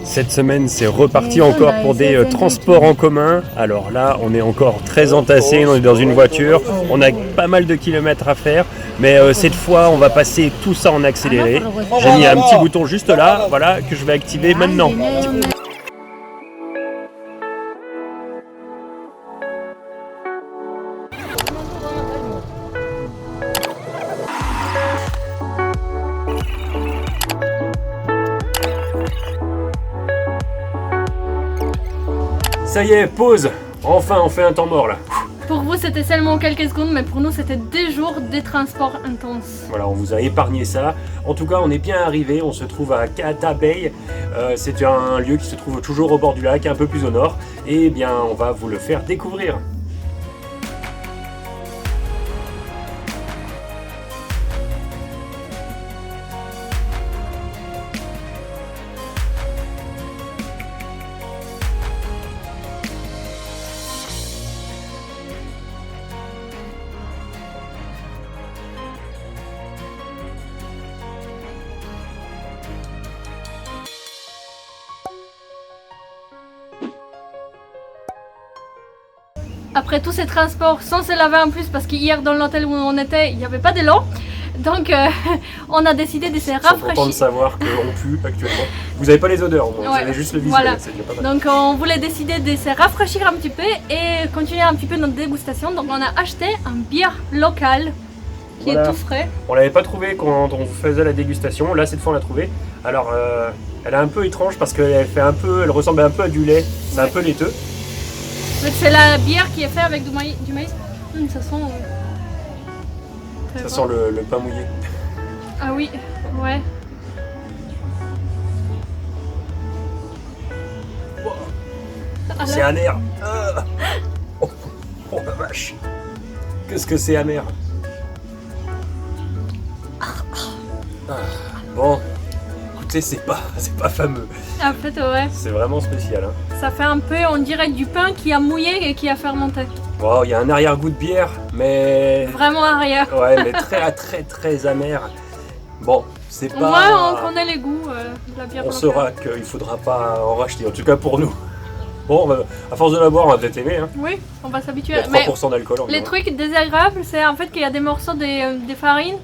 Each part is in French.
Cette semaine, c'est reparti encore pour des transports en commun. Alors là, on est encore très entassés, on est dans une voiture, on a pas mal de kilomètres à faire, mais cette fois, on va passer tout ça en accéléré. J'ai mis un petit bouton juste là, voilà, que je vais activer maintenant. Ça y est, pause. Enfin, on fait un temps mort là. Pour vous, c'était seulement quelques secondes, mais pour nous, c'était des jours des transports intenses. Voilà, on vous a épargné ça. En tout cas, on est bien arrivé. On se trouve à Kata Bay. C'est un lieu qui se trouve toujours au bord du lac, un peu plus au nord. Et bien, on va vous le faire découvrir. Après tous ces transports, sans se laver en plus, parce qu'hier dans l'hôtel où on était, il n'y avait pas de l'eau. Donc on a décidé de se rafraîchir. Je suis content de savoir qu'on pue actuellement. Vous n'avez pas les odeurs, vous avez juste le visuel. Voilà. Donc on voulait décider de se rafraîchir un petit peu et continuer un petit peu notre dégustation. Donc on a acheté un bière local qui est tout frais. On l'avait pas trouvé quand on faisait la dégustation. Là cette fois on l'a trouvé. Alors elle est un peu étrange parce qu'elle ressemble un peu à du lait. C'est un peu laiteux. C'est la bière qui est faite avec du maïs. Ça sent. Ça sent le pain mouillé. Ah oui, ouais. C'est amer. Oh la vache. Qu'est-ce que c'est amer. Bon, écoutez, c'est pas fameux. En fait, ouais. C'est vraiment spécial. Hein. Ça fait un peu, on dirait, du pain qui a mouillé et qui a fermenté. Wow, il y a un arrière-goût de bière, mais... Vraiment arrière. Ouais, mais très amer. Bon, c'est pas... Ouais, on connaît les goûts de la bière. On saura qu'il faudra pas en racheter, en tout cas pour nous. Bon, à force de la boire, on va peut-être aimer. Hein. Oui, on va s'habituer. Il y a 3% d'alcool. Les trucs désagréables, c'est en fait qu'il y a des morceaux des farines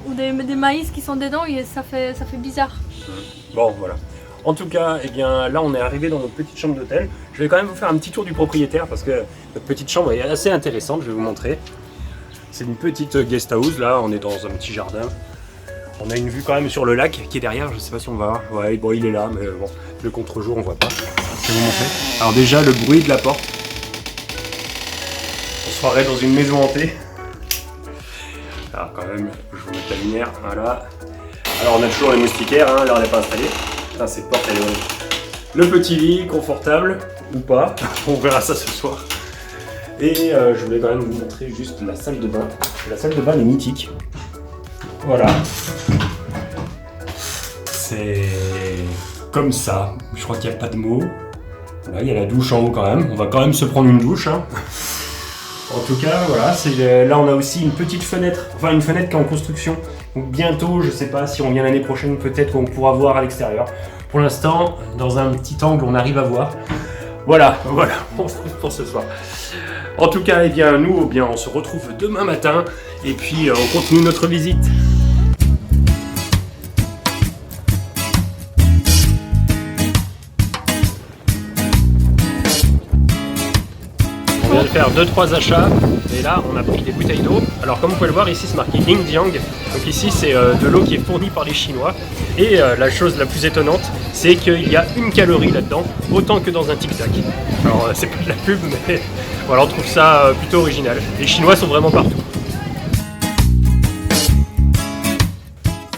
ou des maïs qui sont dedans et ça fait bizarre. Bon, voilà. En tout cas, eh bien, là on est arrivé dans notre petite chambre d'hôtel. Je vais quand même vous faire un petit tour du propriétaire parce que notre petite chambre est assez intéressante, je vais vous montrer. C'est une petite guest house, là on est dans un petit jardin. On a une vue quand même sur le lac qui est derrière, je sais pas si on va voir. Ouais, bon il est là, mais bon, le contre-jour on voit pas. Je vais vous montrer. Alors déjà le bruit de la porte. On se croirait dans une maison hantée. Alors quand même, je vous mets la lumière, voilà. Alors on a toujours les moustiquaires, hein, là on n'est pas installé. Putain, cette porte elle est horrible. Le petit lit, confortable, ou pas, on verra ça ce soir. Et je voulais quand même vous montrer juste la salle de bain. La salle de bain est mythique. Voilà. C'est comme ça, je crois qu'il n'y a pas de mots. Là, il y a la douche en haut quand même, on va quand même se prendre une douche. Hein. En tout cas, voilà, là on a aussi une petite fenêtre, enfin une fenêtre qui est en construction. Donc bientôt, je sais pas si on vient l'année prochaine, peut-être qu'on pourra voir à l'extérieur. Pour l'instant, dans un petit angle, on arrive à voir. Voilà, on se retrouve pour ce soir. En tout cas, eh bien, nous, on se retrouve demain matin et puis on continue notre visite. On vient de faire 2-3 achats et là on a pris des bouteilles d'eau. Alors comme vous pouvez le voir ici c'est marqué Yingjiang. Donc ici c'est de l'eau qui est fournie par les Chinois. Et la chose la plus étonnante c'est qu'il y a 1 calorie là-dedans, autant que dans un Tic Tac. Alors c'est pas de la pub mais voilà, on trouve ça plutôt original. Les Chinois sont vraiment partout.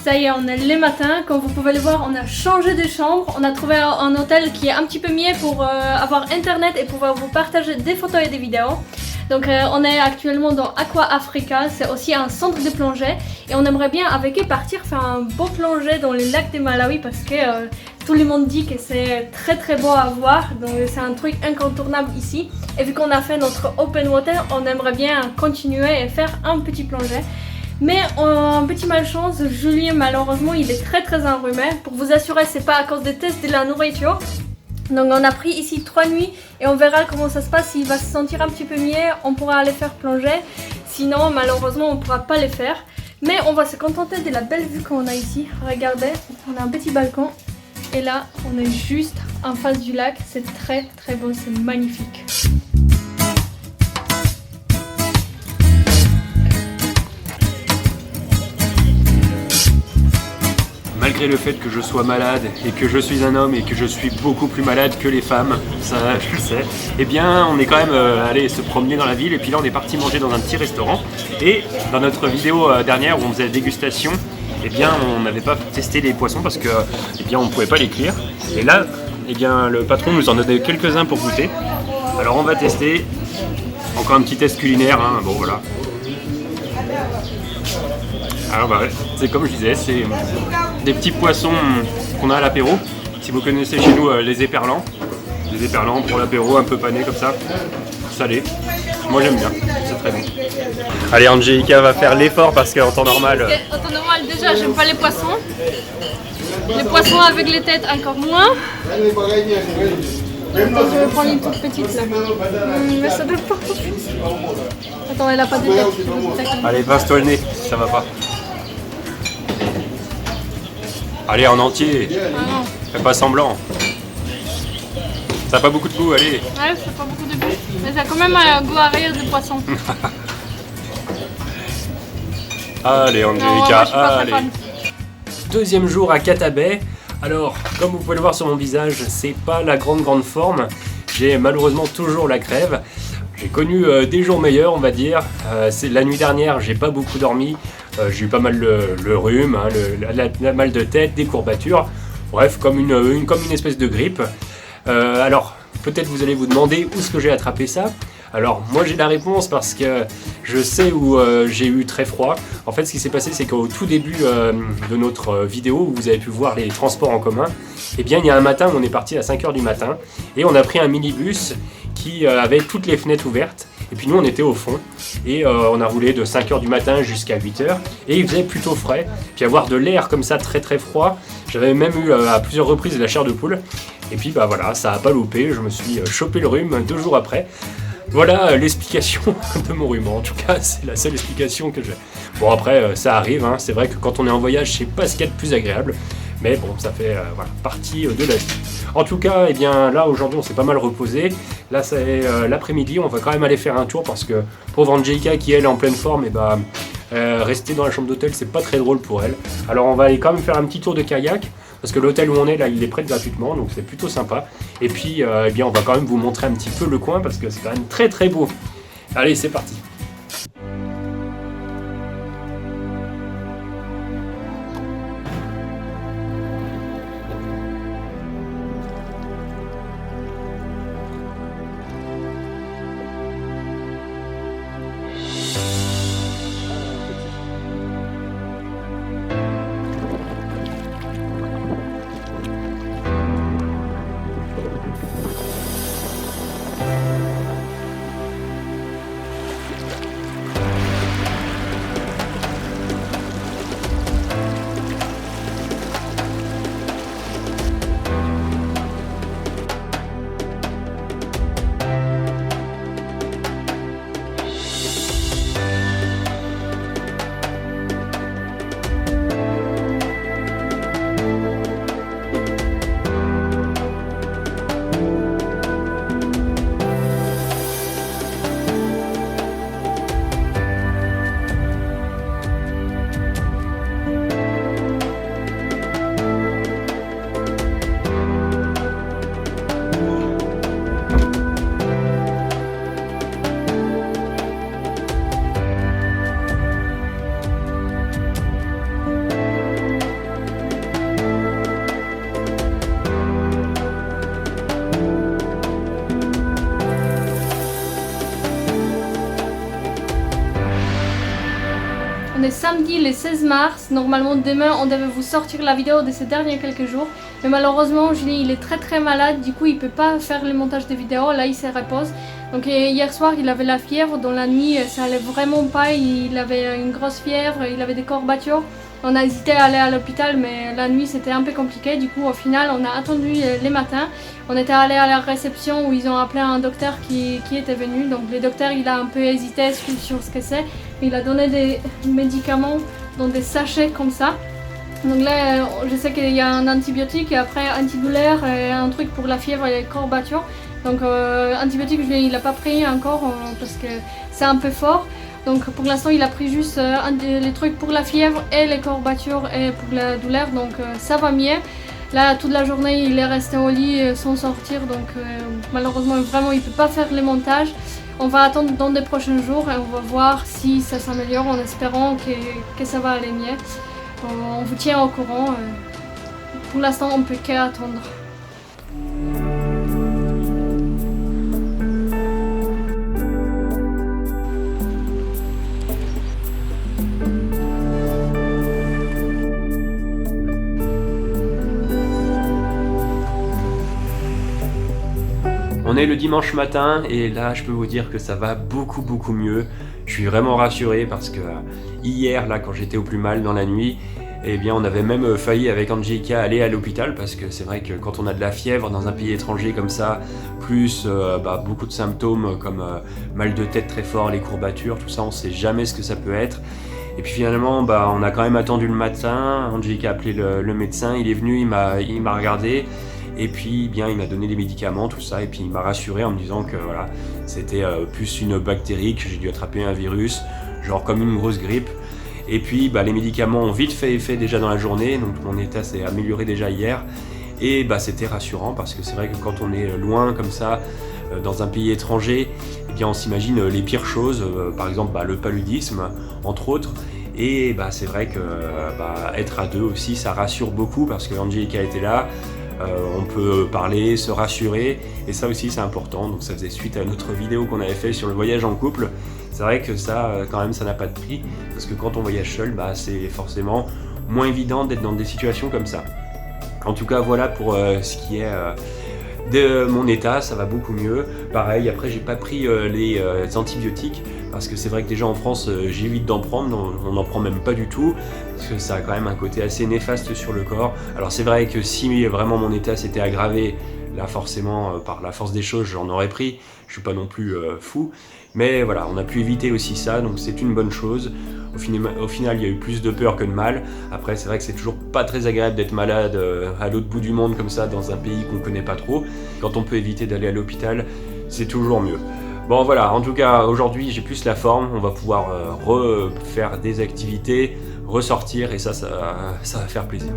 Ça y est, on est le matin, comme vous pouvez le voir, on a changé de chambre, on a trouvé un hôtel qui est un petit peu mieux pour avoir internet et pouvoir vous partager des photos et des vidéos. Donc on est actuellement dans Aqua Africa, c'est aussi un centre de plongée et on aimerait bien avec eux partir faire un beau plongée dans les lacs de Malawi parce que tout le monde dit que c'est très beau à voir, donc c'est un truc incontournable ici. Et vu qu'on a fait notre open water, on aimerait bien continuer et faire un petit plongée. Mais en petit malchance, Julien malheureusement il est très enrhumé. Pour vous assurer, c'est pas à cause des tests de la nourriture. Donc on a pris ici 3 nuits et on verra comment ça se passe. S'il va se sentir un petit peu mieux, on pourra les faire plonger. Sinon malheureusement on pourra pas les faire. Mais on va se contenter de la belle vue qu'on a ici. Regardez, on a un petit balcon. Et là, on est juste en face du lac. C'est très beau, c'est magnifique. Malgré le fait que je sois malade et que je suis un homme et que je suis beaucoup plus malade que les femmes, ça je le sais, eh bien on est quand même allé se promener dans la ville et puis là on est parti manger dans un petit restaurant et dans notre vidéo dernière où on faisait la dégustation, eh bien on n'avait pas testé les poissons parce que eh bien on ne pouvait pas les cuire et là eh bien le patron nous en a donné quelques-uns pour goûter. Alors on va tester, encore un petit test culinaire, hein. Bon voilà. Alors bah, c'est comme je disais, c'est des petits poissons qu'on a à l'apéro. Si vous connaissez chez nous les éperlans. Les éperlans pour l'apéro, un peu pané comme ça, salé. Moi j'aime bien, c'est très bon. Allez, Angelica va faire l'effort parce qu'en temps normal... En temps normal déjà j'aime pas les poissons. Les poissons avec les têtes encore moins. Attends, je vais prendre une toute petite là. Mais ça donne pas. Attends, elle a pas de tête. Allez, pince-toi le nez, ça va pas. Allez, en entier. Ah non. Fais pas semblant. Ça n'a pas beaucoup de goût, allez. Ouais, ça n'a pas beaucoup de goût. Mais ça a quand même un goût à rire de poisson. Allez, Angelica, non, moi, je suis pas allez. fan. Deuxième jour à Cata Bay. Alors, comme vous pouvez le voir sur mon visage, c'est pas la grande forme. J'ai malheureusement toujours la crève. J'ai connu des jours meilleurs, on va dire. La nuit dernière, j'ai pas beaucoup dormi. J'ai eu pas mal le rhume, hein, la mal de tête, des courbatures. Bref, comme une espèce de grippe. Alors, peut-être vous allez vous demander où est-ce que j'ai attrapé ça. Alors, moi j'ai la réponse parce que je sais où j'ai eu très froid. En fait, ce qui s'est passé, c'est qu'au tout début de notre vidéo, où vous avez pu voir les transports en commun, eh bien, il y a un matin, on est parti à 5 h du matin et on a pris un minibus qui avait toutes les fenêtres ouvertes. Et puis nous, on était au fond et on a roulé de 5 h du matin jusqu'à 8 h et il faisait plutôt frais. Puis avoir de l'air comme ça très froid, j'avais même eu à plusieurs reprises de la chair de poule. Et puis bah voilà, ça a pas loupé, je me suis chopé le rhume 2 jours après. Voilà l'explication de mon rhume. En tout cas, c'est la seule explication que j'ai. Bon après, ça arrive, hein. C'est vrai que quand on est en voyage, c'est pas ce qu'il y a de plus agréable. Mais bon, ça fait voilà, partie de la vie. En tout cas, eh bien, là aujourd'hui on s'est pas mal reposé. Là c'est l'après-midi, on va quand même aller faire un tour parce que pauvre Angelica qui elle est en pleine forme, et bah, rester dans la chambre d'hôtel c'est pas très drôle pour elle. Alors on va aller quand même faire un petit tour de kayak parce que l'hôtel où on est là il est prêt gratuitement donc c'est plutôt sympa. Et puis eh bien, on va quand même vous montrer un petit peu le coin parce que c'est quand même très beau. Allez, c'est parti. On est samedi le 16 mars, normalement demain on devait vous sortir la vidéo de ces derniers quelques jours. Mais malheureusement Julien il est très malade, du coup il peut pas faire le montage des vidéos, là il se repose. Donc hier soir il avait la fièvre, dans la nuit ça allait vraiment pas, il avait une grosse fièvre, il avait des courbatures. On a hésité à aller à l'hôpital mais la nuit c'était un peu compliqué, du coup au final on a attendu les matins. On était allé à la réception où ils ont appelé un docteur qui était venu, donc le docteur il a un peu hésité sur ce que c'est. Il a donné des médicaments dans des sachets comme ça. Donc là je sais qu'il y a un antibiotique et après antidouleur et un truc pour la fièvre et les courbatures. Donc antibiotique il n'a pas pris encore parce que c'est un peu fort. Donc pour l'instant il a pris juste les trucs pour la fièvre et les courbatures et pour la douleur, donc ça va mieux. Là toute la journée il est resté au lit sans sortir, donc malheureusement vraiment il peut pas faire les montages. On va attendre dans les prochains jours et on va voir si ça s'améliore en espérant que ça va aller mieux. On vous tient au courant. Pour l'instant on peut qu'attendre. On est le dimanche matin et là je peux vous dire que ça va beaucoup mieux. Je suis vraiment rassuré parce que hier là quand j'étais au plus mal dans la nuit, eh bien on avait même failli avec Angelica aller à l'hôpital parce que c'est vrai que quand on a de la fièvre dans un pays étranger comme ça, plus beaucoup de symptômes comme mal de tête très fort, les courbatures, tout ça, on sait jamais ce que ça peut être. Et puis finalement on a quand même attendu le matin, Angelica a appelé le médecin, il est venu, il m'a regardé. Et puis bien il m'a donné des médicaments, tout ça, et puis il m'a rassuré en me disant que voilà, c'était plus une bactérie, que j'ai dû attraper un virus, genre comme une grosse grippe. Et puis les médicaments ont vite fait effet déjà dans la journée, donc mon état s'est amélioré déjà hier. Et c'était rassurant parce que c'est vrai que quand on est loin comme ça, dans un pays étranger, eh bien on s'imagine les pires choses, par exemple le paludisme, entre autres. Et c'est vrai que être à deux aussi, ça rassure beaucoup parce que Angelica était là. On peut parler, se rassurer, et ça aussi c'est important. Donc ça faisait suite à notre vidéo qu'on avait fait sur le voyage en couple. C'est vrai que ça, quand même, ça n'a pas de prix, parce que quand on voyage seul, c'est forcément moins évident d'être dans des situations comme ça. En tout cas, voilà pour ce qui est de mon état, ça va beaucoup mieux. Pareil, après j'ai pas pris les antibiotiques, parce que c'est vrai que déjà en France, j'évite d'en prendre, on n'en prend même pas du tout, parce que ça a quand même un côté assez néfaste sur le corps. Alors c'est vrai que si vraiment mon état s'était aggravé, là forcément, par la force des choses, j'en aurais pris, je suis pas non plus fou. Mais voilà, on a pu éviter aussi ça, donc c'est une bonne chose. Au final, il y a eu plus de peur que de mal. Après, c'est vrai que c'est toujours pas très agréable d'être malade à l'autre bout du monde comme ça, dans un pays qu'on connaît pas trop. Quand on peut éviter d'aller à l'hôpital, c'est toujours mieux. Bon voilà, en tout cas, aujourd'hui, j'ai plus la forme. On va pouvoir refaire des activités, ressortir, et ça va faire plaisir.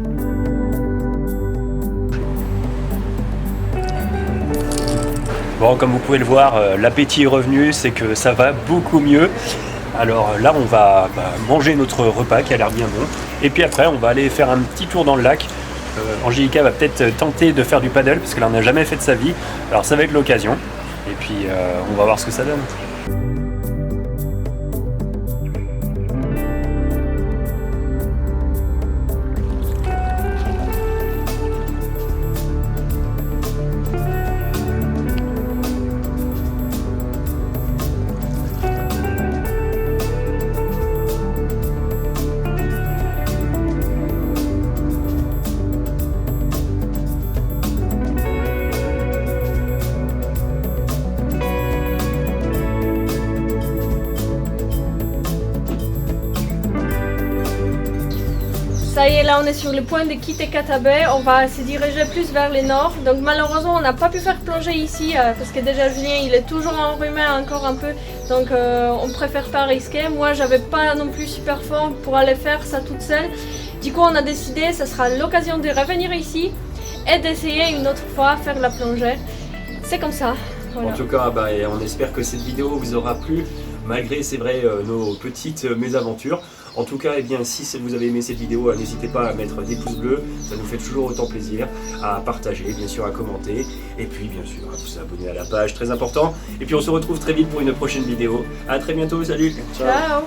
Bon, comme vous pouvez le voir, l'appétit est revenu, c'est que ça va beaucoup mieux. Alors là, on va manger notre repas qui a l'air bien bon. Et puis après, on va aller faire un petit tour dans le lac. Angelica va peut-être tenter de faire du paddle, parce qu'elle n'en a jamais fait de sa vie. Alors ça va être l'occasion. Et puis on va voir ce que ça donne. Ça y est, là on est sur le point de quitter Kata Bay, on va se diriger plus vers le nord. Donc malheureusement on n'a pas pu faire plonger ici parce que déjà Julien il est toujours enrhumé encore un peu. Donc on préfère pas risquer. Moi j'avais pas non plus super fort pour aller faire ça toute seule. Du coup on a décidé, ça sera l'occasion de revenir ici et d'essayer une autre fois faire la plongée. C'est comme ça. Voilà. En tout cas, on espère que cette vidéo vous aura plu, malgré, c'est vrai, nos petites mésaventures. En tout cas, si vous avez aimé cette vidéo, n'hésitez pas à mettre des pouces bleus, ça nous fait toujours autant plaisir, à partager, bien sûr, à commenter, et puis bien sûr à vous abonner à la page, très important. Et puis on se retrouve très vite pour une prochaine vidéo. À très bientôt, salut. Ciao.